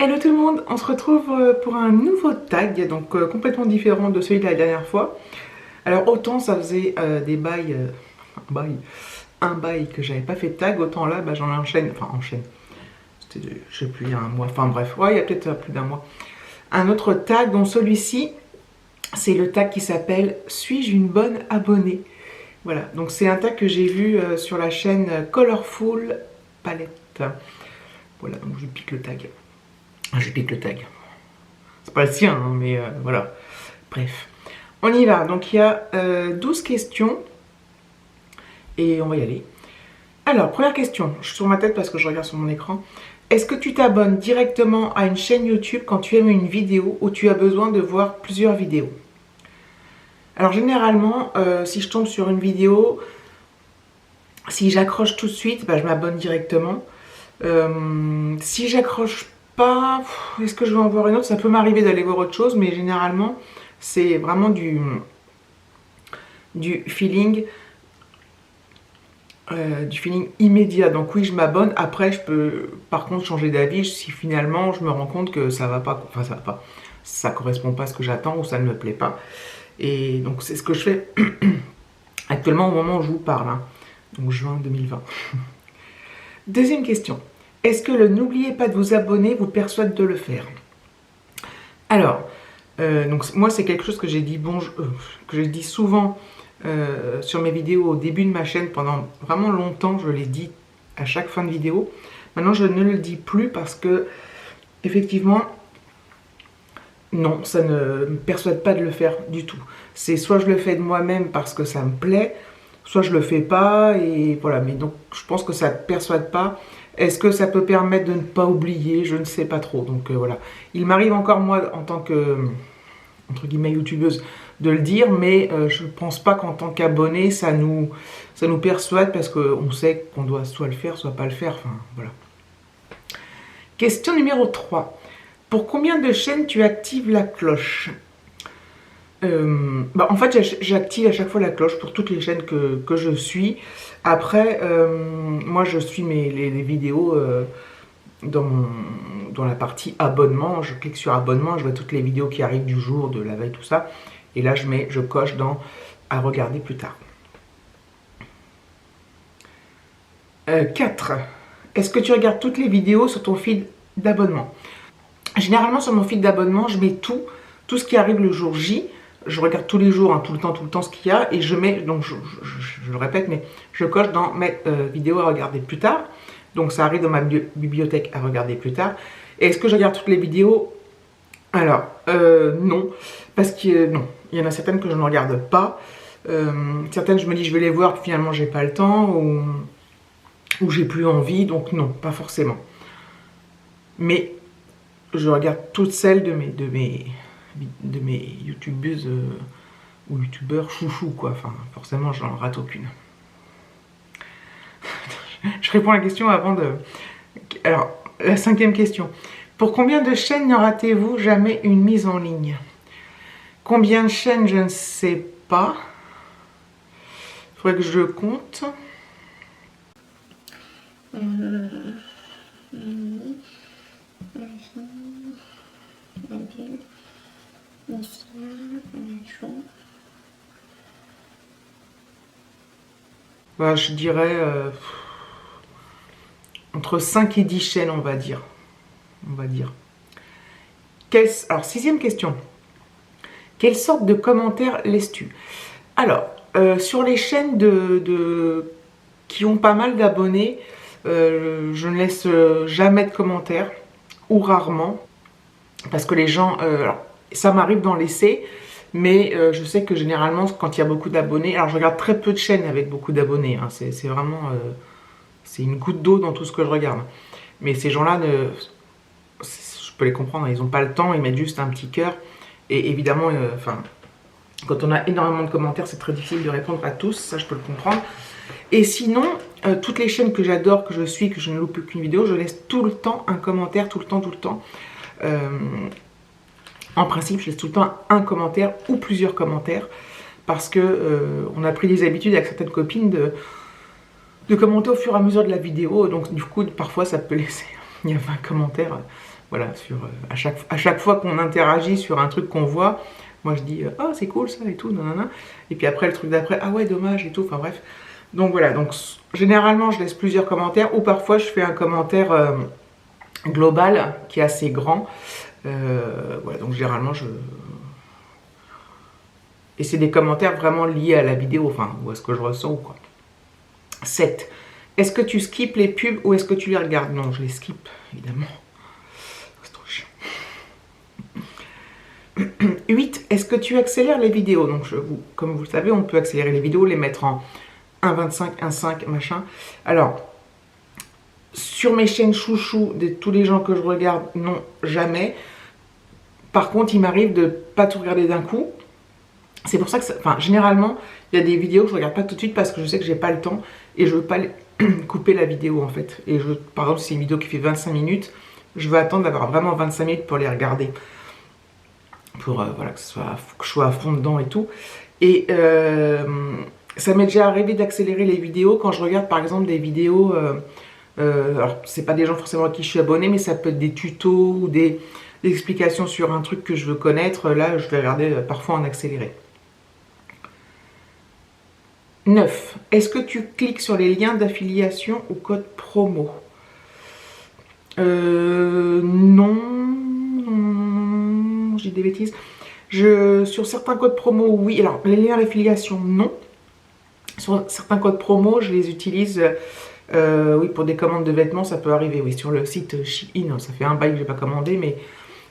Hello tout le monde, on se retrouve pour un nouveau tag, donc complètement différent de celui de la dernière fois. Alors autant ça faisait des bails, un bail que j'avais pas fait de tag, autant là j'en enchaîne, c'était je sais plus, il y a un mois, enfin bref, ouais il y a peut-être plus d'un mois. Un autre tag, dont celui-ci, c'est le tag qui s'appelle « Suis-je une bonne abonnée ?» Voilà, donc c'est un tag que j'ai vu sur la chaîne Colorful Palette. Voilà, donc je pique le tag. Je pique le tag. C'est pas le sien, hein, mais voilà. Bref. On y va. Donc il y a 12 questions. Et on va y aller. Alors, première question. Je suis sur ma tête parce que je regarde sur mon écran. Est-ce que tu t'abonnes directement à une chaîne YouTube quand tu aimes une vidéo ou tu as besoin de voir plusieurs vidéos? Alors généralement, si je tombe sur une vidéo, si j'accroche tout de suite, je m'abonne directement. Si j'accroche pas, est-ce que je vais en voir une autre? Ça peut m'arriver d'aller voir autre chose, mais généralement c'est vraiment du feeling immédiat. Donc oui, je m'abonne. Après je peux par contre changer d'avis si finalement je me rends compte que ça va pas, enfin ça va pas, ça correspond pas à ce que j'attends ou ça ne me plaît pas. Et donc c'est ce que je fais actuellement au moment où je vous parle, hein. Donc juin 2020. Deuxième question. Est-ce que le n'oubliez pas de vous abonner vous persuade de le faire? Alors, donc moi c'est quelque chose que j'ai dit, que j'ai dit souvent sur mes vidéos au début de ma chaîne pendant vraiment longtemps. Je l'ai dit à chaque fin de vidéo. Maintenant je ne le dis plus parce que effectivement, non, ça ne me persuade pas de le faire du tout. C'est soit je le fais de moi-même parce que ça me plaît, soit je le fais pas et voilà. Mais donc je pense que ça ne persuade pas. Est-ce que ça peut permettre de ne pas oublier? Je ne sais pas trop. Donc voilà. Il m'arrive encore moi en tant que, entre guillemets, youtubeuse de le dire, mais je ne pense pas qu'en tant qu'abonné, ça nous persuade parce qu'on sait qu'on doit soit le faire, soit pas le faire. Enfin voilà. Question numéro 3. Pour combien de chaînes tu actives la cloche? En fait, j'active à chaque fois la cloche pour toutes les chaînes que je suis. Après, moi, je suis les vidéos dans la partie abonnement. Je clique sur abonnement, je vois toutes les vidéos qui arrivent du jour, de la veille, tout ça. Et là, je coche dans à regarder plus tard. 4. Est-ce que tu regardes toutes les vidéos sur ton feed d'abonnement? Généralement, sur mon feed d'abonnement, je mets tout ce qui arrive le jour J. Je regarde tous les jours, hein, tout le temps ce qu'il y a. Et je mets, donc je le répète, mais je coche dans mes vidéos à regarder plus tard. Donc ça arrive dans ma bibliothèque à regarder plus tard. Et est-ce que je regarde toutes les vidéos? Alors, non. Parce que non, il y en a certaines que je ne regarde pas. Certaines, je me dis, je vais les voir, puis finalement, j'ai pas le temps. Ou j'ai plus envie. Donc non, pas forcément. Mais je regarde toutes celles de mes youtubeuses ou youtubeurs chouchou quoi, enfin forcément j'en rate aucune. Je réponds à la question avant de... Alors, la 5e question. Pour combien de chaînes ne ratez-vous jamais une mise en ligne? Combien de chaînes, je ne sais pas. Il faudrait que je compte. Je dirais entre 5 et 10 chaînes, on va dire. Alors, 6e question. Quelle sorte de commentaires laisses-tu? Alors, sur les chaînes qui ont pas mal d'abonnés, je ne laisse jamais de commentaires, ou rarement, parce que les gens... alors, ça m'arrive d'en laisser, mais je sais que généralement, quand il y a beaucoup d'abonnés... Alors, je regarde très peu de chaînes avec beaucoup d'abonnés, hein, c'est vraiment... c'est une goutte d'eau dans tout ce que je regarde. Mais ces gens-là, je peux les comprendre, ils n'ont pas le temps, ils mettent juste un petit cœur. Et évidemment, quand on a énormément de commentaires, c'est très difficile de répondre à tous, ça je peux le comprendre. Et sinon, toutes les chaînes que j'adore, que je suis, que je ne loupe aucune vidéo, je laisse tout le temps un commentaire, tout le temps. En principe, je laisse tout le temps un commentaire ou plusieurs commentaires parce que on a pris des habitudes avec certaines copines de commenter au fur et à mesure de la vidéo. Donc du coup, parfois, ça peut laisser... Il y a 20 commentaires. Voilà, à chaque fois qu'on interagit sur un truc qu'on voit, moi je dis oh c'est cool ça et tout, nanana. Et puis après le truc d'après, ah ouais dommage et tout, enfin bref. Donc voilà, donc généralement je laisse plusieurs commentaires ou parfois je fais un commentaire global qui est assez grand. Voilà, donc généralement et c'est des commentaires vraiment liés à la vidéo, enfin, ou à ce que je ressens ou quoi. 7. Est-ce que tu skippes les pubs ou est-ce que tu les regardes? Non, je les skip, évidemment. C'est trop chiant. 8. Est-ce que tu accélères les vidéos? Donc, comme vous le savez, on peut accélérer les vidéos, les mettre en 1.25, 1.5, machin. Alors, sur mes chaînes chouchou, de tous les gens que je regarde, non, jamais. Par contre, il m'arrive de pas tout regarder d'un coup. C'est pour ça que, généralement, il y a des vidéos que je regarde pas tout de suite parce que je sais que j'ai pas le temps et je veux pas couper la vidéo en fait. Et par exemple, si c'est une vidéo qui fait 25 minutes, je veux attendre d'avoir vraiment 25 minutes pour les regarder. Pour voilà, que je sois à fond dedans et tout. Et ça m'est déjà arrivé d'accélérer les vidéos quand je regarde par exemple des vidéos. Alors, c'est pas des gens forcément à qui je suis abonnée, mais ça peut être des tutos ou des explications sur un truc que je veux connaître. Là, je vais regarder parfois en accéléré. 9. Est-ce que tu cliques sur les liens d'affiliation ou code promo? Non. Je dis des bêtises. Sur certains codes promo, oui. Alors, les liens d'affiliation, non. Sur certains codes promo, je les utilise... oui, pour des commandes de vêtements, ça peut arriver. Oui, sur le site Shein, ça fait un bail que je n'ai pas commandé, mais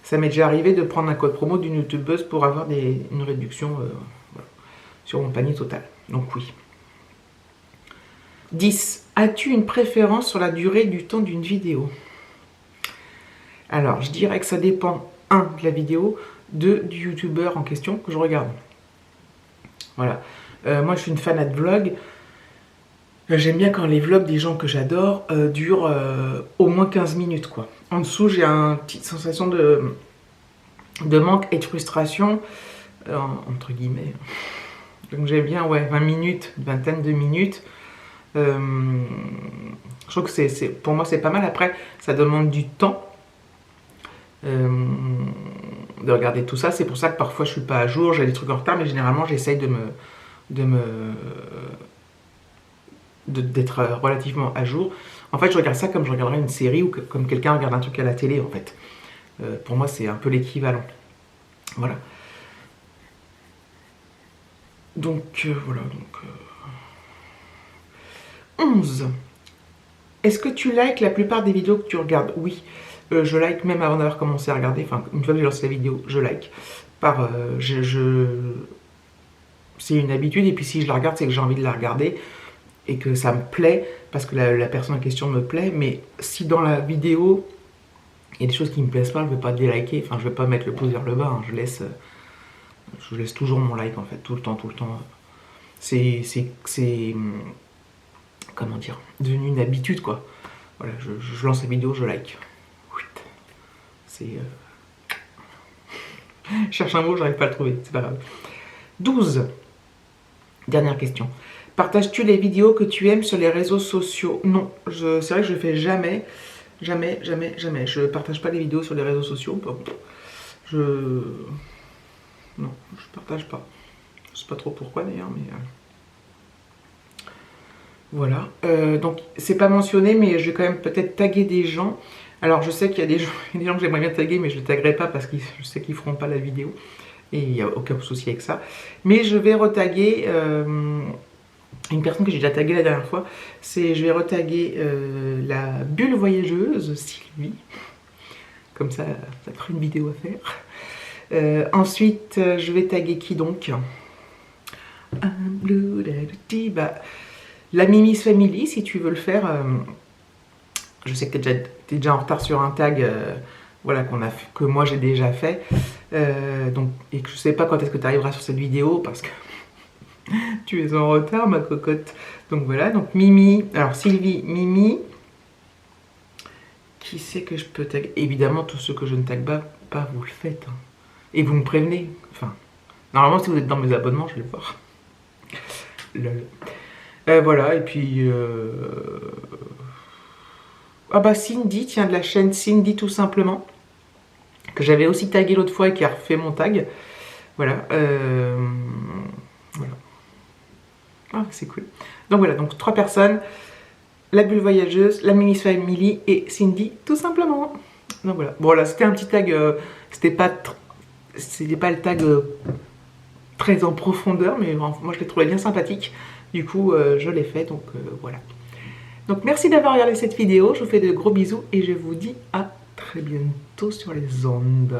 ça m'est déjà arrivé de prendre un code promo d'une youtubeuse pour avoir une réduction voilà, sur mon panier total. Donc oui. 10. As-tu une préférence sur la durée du temps d'une vidéo? Alors, je dirais que ça dépend, 1, de la vidéo, 2, du youtubeur en question que je regarde. Voilà. Moi, je suis une fanat de vlog. J'aime bien quand les vlogs des gens que j'adore durent au moins 15 minutes, quoi. En dessous, j'ai une petite sensation de manque et de frustration, entre guillemets. Donc j'aime bien, ouais, 20 minutes, une vingtaine de minutes. Je trouve que pour moi, c'est pas mal. Après, ça demande du temps de regarder tout ça. C'est pour ça que parfois, je suis pas à jour, j'ai des trucs en retard, mais généralement, j'essaye d'être relativement à jour. En fait, je regarde ça comme je regarderais une série ou comme quelqu'un regarde un truc à la télé, en fait. Pour moi, c'est un peu l'équivalent. Voilà. Donc, voilà. Donc, 11. Est-ce que tu likes la plupart des vidéos que tu regardes? Oui. Je like même avant d'avoir commencé à regarder. Enfin, une fois que j'ai lancé la vidéo, je like. C'est une habitude. Et puis, si je la regarde, c'est que j'ai envie de la regarder. Et que ça me plaît, parce que la personne en question me plaît, mais si dans la vidéo, il y a des choses qui me plaisent pas, je ne vais pas déliker, enfin je vais pas mettre le pouce vers le bas, hein, je laisse toujours mon like en fait, tout le temps. C'est, comment dire, devenu une habitude quoi. Voilà, je lance la vidéo, je like. C'est... Je cherche un mot, j'arrive pas à le trouver, c'est pas grave. 12. Dernière question. Partages-tu les vidéos que tu aimes sur les réseaux sociaux? Non, c'est vrai que je fais jamais. Je partage pas les vidéos sur les réseaux sociaux. Non, je partage pas. Je sais pas trop pourquoi d'ailleurs, mais... Voilà. Donc, c'est pas mentionné, mais je vais quand même peut-être taguer des gens. Alors, je sais qu'il y a des gens que j'aimerais bien taguer, mais je les taguerai pas parce que je sais qu'ils feront pas la vidéo. Et il n'y a aucun souci avec ça. Mais je vais retaguer... une personne que j'ai déjà taguée la dernière fois, je vais retaguer la bulle voyageuse, Sylvie. Comme ça fera une vidéo à faire. Ensuite, je vais taguer qui donc? La Mimi's Family, si tu veux le faire. Je sais que tu es déjà en retard sur un tag voilà, que moi j'ai déjà fait. Donc, et que je sais pas quand est-ce que tu arriveras sur cette vidéo, parce que tu es en retard, ma cocotte. Donc voilà, donc Mimi, alors Sylvie, Mimi. Qui c'est que je peux taguer? Évidemment, tous ceux que je ne tague pas, vous le faites. Hein. Et vous me prévenez. Enfin, normalement, si vous êtes dans mes abonnements, je vais le voir. Lol. Voilà, et puis... Ah bah Cindy, tiens, de la chaîne Cindy tout simplement. que j'avais aussi tagué l'autre fois et qui a refait mon tag. Voilà. Voilà. Ah, c'est cool. Donc voilà, donc 3 personnes. La bulle voyageuse, la mini family et Cindy, tout simplement. Donc voilà. Bon là, c'était un petit tag, c'était pas le tag très en profondeur, mais moi je l'ai trouvé bien sympathique. Du coup, je l'ai fait, donc voilà. Donc merci d'avoir regardé cette vidéo, je vous fais de gros bisous et je vous dis à très bientôt sur les ondes.